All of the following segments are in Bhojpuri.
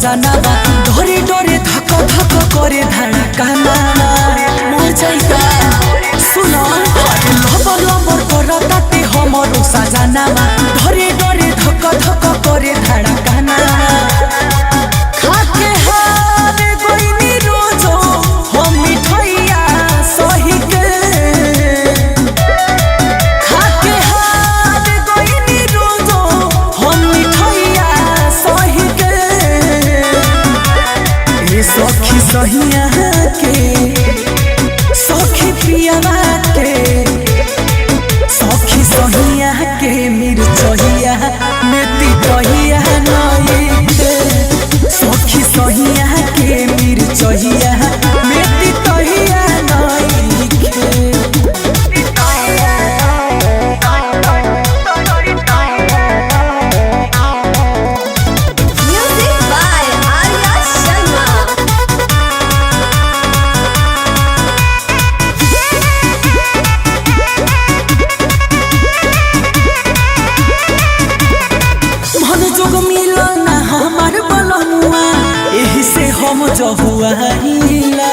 सजनावा डरे डरे धक धक करे धड़कना मोर जाइका सुनो लबर लबर करताते हमरो सजनावा डरे डरे धक धक करे धड़कना खाके हारे गोइनी रोजो हम मिठैया सही के खाके हारे गोइनी रोजो हम मिठैया सही के ए सखी सहिया के सखी पियावा के सखी सहिया के मिर्चहिया मेती कहिया नई के सखी सहिया के मिर्चहिया मेती कहिया नई के Music by Arya Sharma. मन जोग मिलल ना हमार बलनुआ एही से हम जहुआइला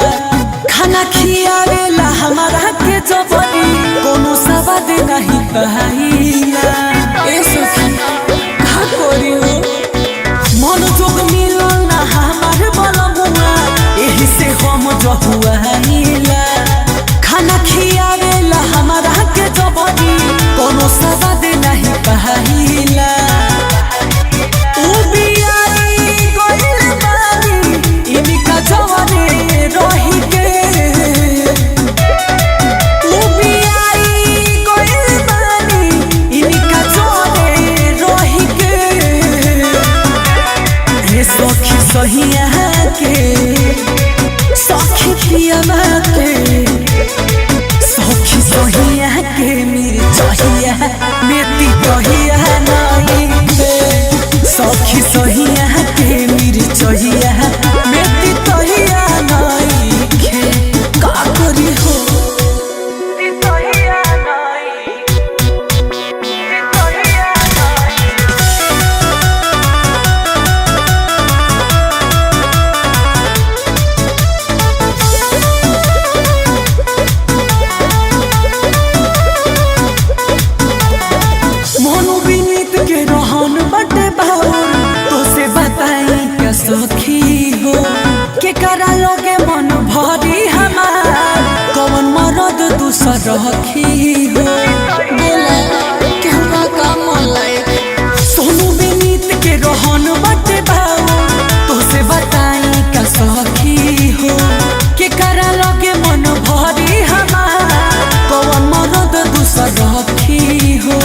खाना खियावेला हमारा के जबरी कोनो सवाद नहीं पाइला ए सखी का करी हो मन जोग मिलल ना हमार बलनुआ एही से हम जहुआइला खाना खियावेला हमारा के जबरी कोनो सवाद नहीं पाइला सखी सहिया के सखी पियावा के सखी सहिया के मिर्चहिया मेती कहिया नई के सखी सहिया के मिर्चहिया मेती कहिया नई के का करी हो मोनू विनीत के रहन बटे बाउर तो से बताई क्या सखी हो के करा लगे मन भरी हमार कौन मरद दूसर रखी हो बोला केहू का मन लायक सोनू विनीत के रहन बटे बाउर तो से बताई क्या सखी हो के करा लगे मन भरी हमार कौन मरद दूसर रखी हो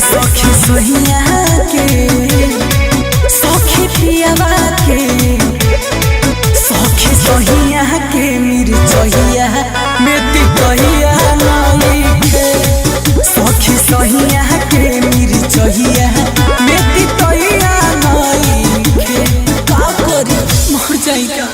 सखी सहिया के सखी पियावा के सखी सहिया के मिर्चहिया मेती कहिया नई के सखी सहिया के मिर्चहिया मेती कहिया नई के का करी मर जाइका।